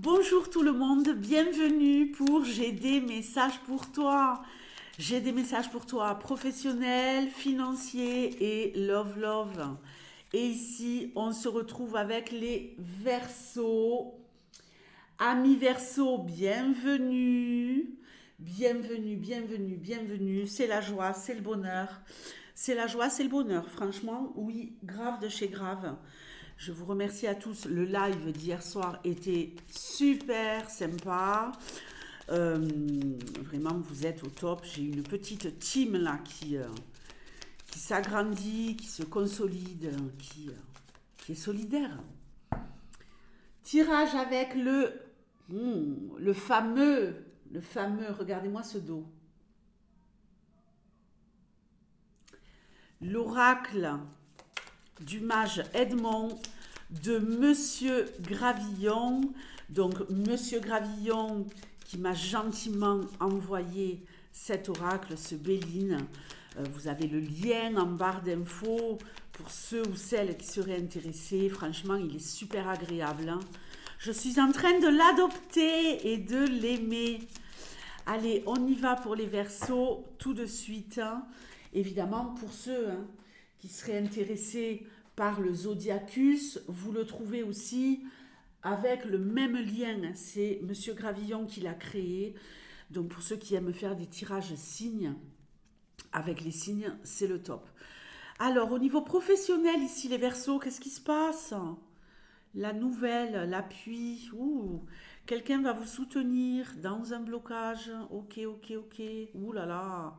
Bonjour tout le monde, bienvenue pour J'ai des messages pour toi. J'ai des messages pour toi, professionnels, financiers et love. Et ici, on se retrouve avec les Verseaux. Amis Verseaux, bienvenue. Bienvenue. C'est la joie, c'est le bonheur. C'est la joie, c'est le bonheur. Franchement, oui, grave de chez grave. Je vous remercie à tous. Le live d'hier soir était super sympa. Vraiment, vous êtes au top. J'ai une petite team là qui s'agrandit, qui se consolide, qui est solidaire. Tirage avec le fameux, regardez-moi ce dos. L'oracle du mage Edmond de Monsieur Gravillon. Donc Monsieur Gravillon qui m'a gentiment envoyé cet oracle, ce Béline. Vous avez le lien en barre d'infos pour ceux ou celles qui seraient intéressés. Franchement, il est super agréable. Hein. Je suis en train de l'adopter et de l'aimer. Allez, on y va pour les Verseaux tout de suite. Hein. Évidemment, pour ceux qui seraient intéressés par le Zodiacus, vous le trouvez aussi avec le même lien. C'est Monsieur Gravillon qui l'a créé. Donc pour ceux qui aiment faire des tirages signes, avec les signes, c'est le top. Alors au niveau professionnel, ici les Verseaux, qu'est-ce qui se passe? La nouvelle, l'appui, quelqu'un va vous soutenir dans un blocage. Ok. Ouh là là.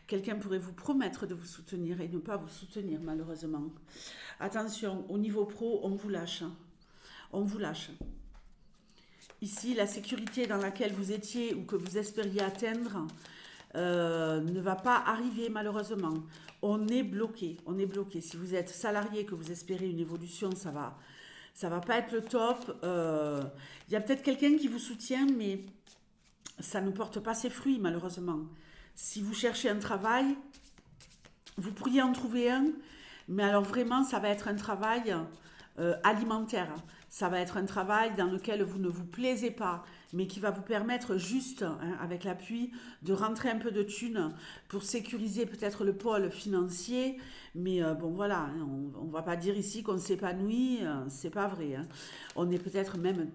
Quelqu'un pourrait vous promettre de vous soutenir et ne pas vous soutenir, malheureusement. Attention, au niveau pro, on vous lâche. On vous lâche. Ici, la sécurité dans laquelle vous étiez ou que vous espériez atteindre ne va pas arriver, malheureusement. On est bloqué. Si vous êtes salarié, que vous espérez une évolution, ça va pas être le top. Il y a peut-être quelqu'un qui vous soutient, mais ça ne porte pas ses fruits, malheureusement. Si vous cherchez un travail, vous pourriez en trouver un, mais alors vraiment, ça va être un travail alimentaire. Ça va être un travail dans lequel vous ne vous plaisez pas, mais qui va vous permettre juste, avec l'appui, de rentrer un peu de thunes pour sécuriser peut-être le pôle financier. Mais bon, voilà, on ne va pas dire ici qu'on s'épanouit, c'est pas vrai. Hein. On est peut-être même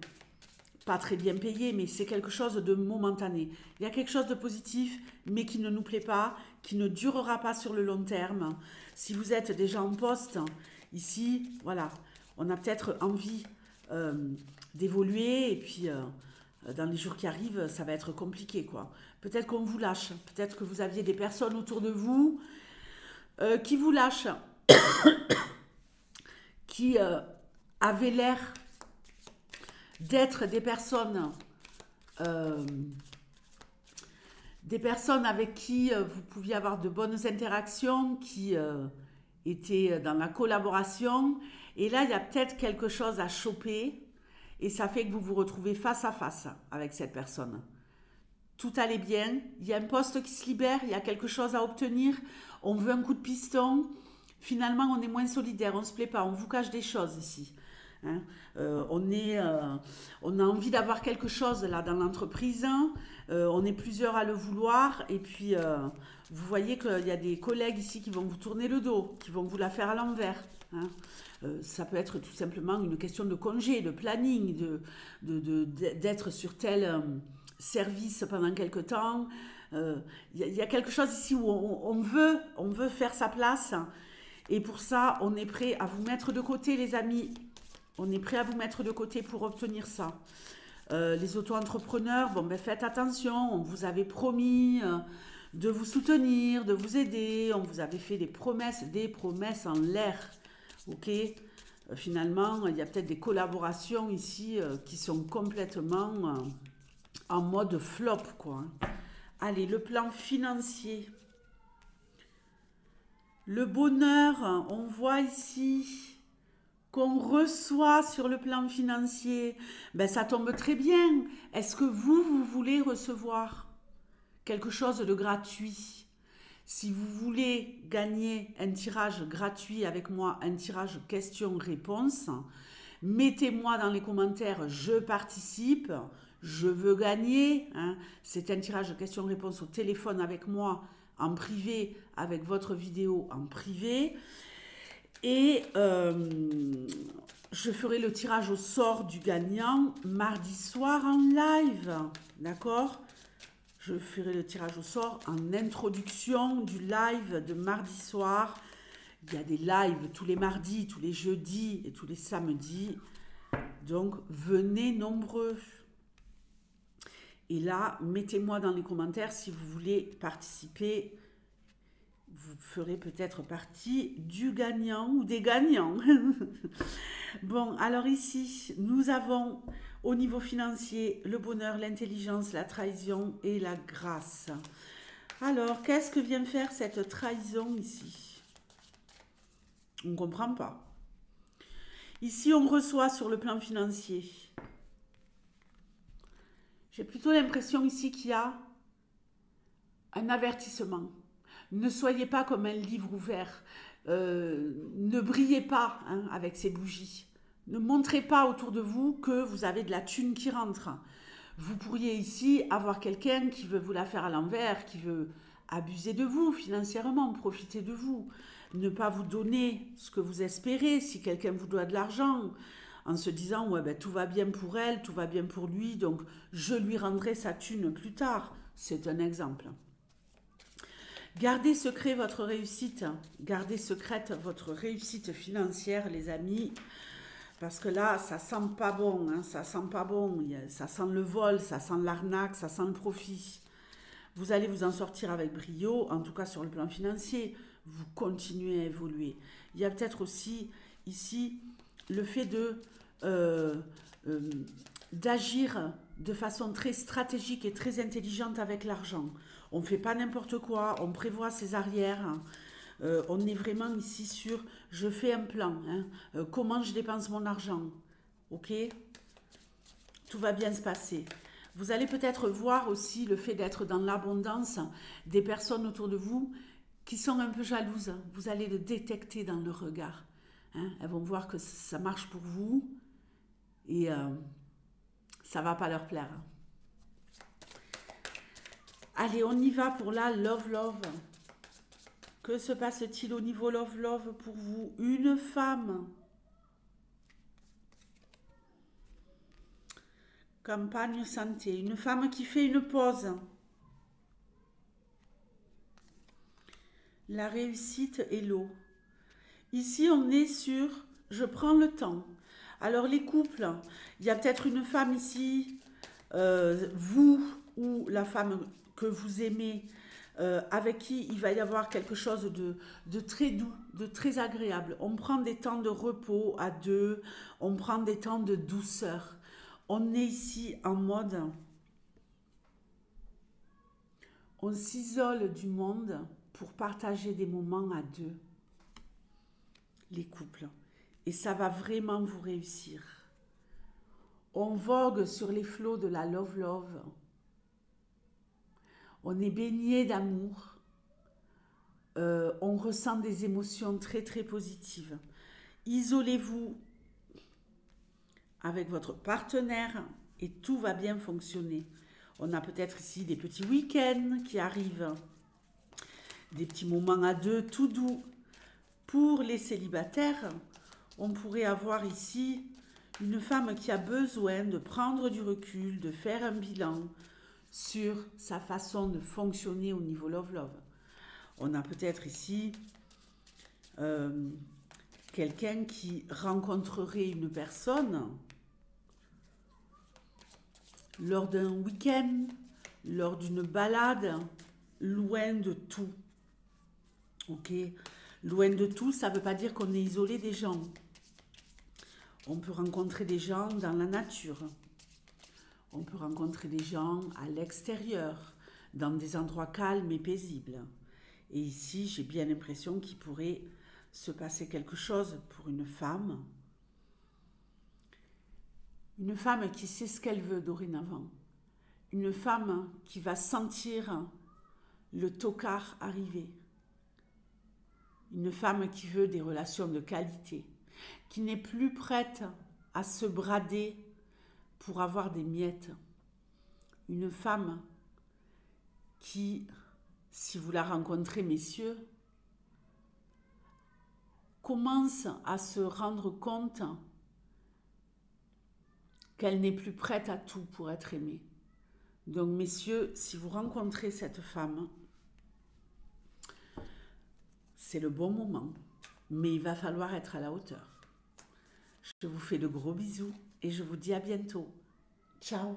pas très bien payé, mais c'est quelque chose de momentané. Il y a quelque chose de positif, mais qui ne nous plaît pas, qui ne durera pas sur le long terme. Si vous êtes déjà en poste, ici, voilà, on a peut-être envie d'évoluer, et puis dans les jours qui arrivent, ça va être compliqué, quoi. Peut-être qu'on vous lâche, peut-être que vous aviez des personnes autour de vous qui vous lâchent, qui avaient l'air d'être des personnes avec qui vous pouviez avoir de bonnes interactions, qui étaient dans la collaboration. Et là, il y a peut-être quelque chose à choper et ça fait que vous vous retrouvez face à face avec cette personne. Tout allait bien, il y a un poste qui se libère, il y a quelque chose à obtenir, on veut un coup de piston. Finalement, on est moins solidaire, on ne se plaît pas, on vous cache des choses ici. Hein. On a envie d'avoir quelque chose là dans l'entreprise, on est plusieurs à le vouloir, et puis vous voyez qu'il y a des collègues ici qui vont vous tourner le dos, qui vont vous la faire à l'envers. Hein. Ça peut être tout simplement une question de congé, de planning, d'être sur tel service pendant quelque temps. Y a quelque chose ici où on veut faire sa place, et pour ça, on est prêt à vous mettre de côté, les amis. On est prêt à vous mettre de côté pour obtenir ça. Les auto-entrepreneurs, bon, ben faites attention, on vous avait promis de vous soutenir, de vous aider, on vous avait fait des promesses en l'air. Ok, finalement, il y a peut-être des collaborations ici qui sont complètement en mode flop, quoi. Allez, le plan financier. Le bonheur, on voit ici qu'on reçoit sur le plan financier, ben ça tombe très bien. Est-ce que vous voulez recevoir quelque chose de gratuit? Si vous voulez gagner un tirage gratuit avec moi, un tirage questions-réponses, Mettez-moi dans les commentaires, je participe, je veux gagner. Hein. C'est un tirage de questions-réponses au téléphone avec moi, en privé, avec votre vidéo en privé. Et je ferai le tirage au sort du gagnant mardi soir en live. D'accord? Je ferai le tirage au sort en introduction du live de mardi soir. Il y a des lives tous les mardis, tous les jeudis et tous les samedis. Donc, venez nombreux. Et là, mettez-moi dans les commentaires si vous voulez participer. Vous ferez peut-être partie du gagnant ou des gagnants. Bon, alors ici, nous avons au niveau financier le bonheur, l'intelligence, la trahison et la grâce. Alors, qu'est-ce que vient faire cette trahison ici? On ne comprend pas. Ici, on reçoit sur le plan financier. J'ai plutôt l'impression ici qu'il y a un avertissement. Ne soyez pas comme un livre ouvert. Ne brillez pas hein, avec ces bougies. Ne montrez pas autour de vous que vous avez de la thune qui rentre. Vous pourriez ici avoir quelqu'un qui veut vous la faire à l'envers, qui veut abuser de vous financièrement, profiter de vous. Ne pas vous donner ce que vous espérez si quelqu'un vous doit de l'argent, en se disant ouais, ben, tout va bien pour elle, tout va bien pour lui, donc je lui rendrai sa thune plus tard. C'est un exemple. Gardez secret votre réussite, gardez secrète votre réussite financière, les amis, parce que là, ça sent pas bon, hein, ça sent pas bon, ça sent le vol, ça sent l'arnaque, ça sent le profit. Vous allez vous en sortir avec brio, en tout cas sur le plan financier, vous continuez à évoluer. Il y a peut-être aussi ici le fait d'agir de façon très stratégique et très intelligente avec l'argent. On ne fait pas n'importe quoi, on prévoit ses arrières. On est vraiment ici sur je fais un plan. Hein, comment je dépense mon argent. Ok? Tout va bien se passer. Vous allez peut-être voir aussi le fait d'être dans l'abondance des personnes autour de vous qui sont un peu jalouses. Vous allez le détecter dans leur regard. Hein, elles vont voir que ça marche pour vous et ça ne va pas leur plaire. Allez, on y va pour la love love. Que se passe-t-il au niveau love love pour vous? Une femme. Campagne santé. Une femme qui fait une pause. La réussite et l'eau. Ici, on est sur je prends le temps. Alors, les couples, il y a peut-être une femme ici, vous ou la femme que vous aimez, avec qui il va y avoir quelque chose de très doux, de très agréable. On prend des temps de repos à deux, on prend des temps de douceur. On est ici en mode, on s'isole du monde pour partager des moments à deux, les couples. Et ça va vraiment vous réussir. On vogue sur les flots de la love love. On est baigné d'amour. On ressent des émotions très très positives. Isolez-vous avec votre partenaire et tout va bien fonctionner. On a peut-être ici des petits week-ends qui arrivent. Des petits moments à deux tout doux. Pour les célibataires, on pourrait avoir ici une femme qui a besoin de prendre du recul, de faire un bilan sur sa façon de fonctionner au niveau love-love. On a peut-être ici quelqu'un qui rencontrerait une personne lors d'un week-end, lors d'une balade, loin de tout. Ok ? Loin de tout, ça ne veut pas dire qu'on est isolé des gens. On peut rencontrer des gens dans la nature. On peut rencontrer des gens à l'extérieur, dans des endroits calmes et paisibles. Et ici, j'ai bien l'impression qu'il pourrait se passer quelque chose pour une femme. Une femme qui sait ce qu'elle veut dorénavant. Une femme qui va sentir le tocard arriver. Une femme qui veut des relations de qualité, qui n'est plus prête à se brader pour avoir des miettes. Une femme qui, si vous la rencontrez, messieurs, commence à se rendre compte qu'elle n'est plus prête à tout pour être aimée. Donc, messieurs, si vous rencontrez cette femme, c'est le bon moment, mais il va falloir être à la hauteur. Je vous fais de gros bisous et je vous dis à bientôt. Ciao!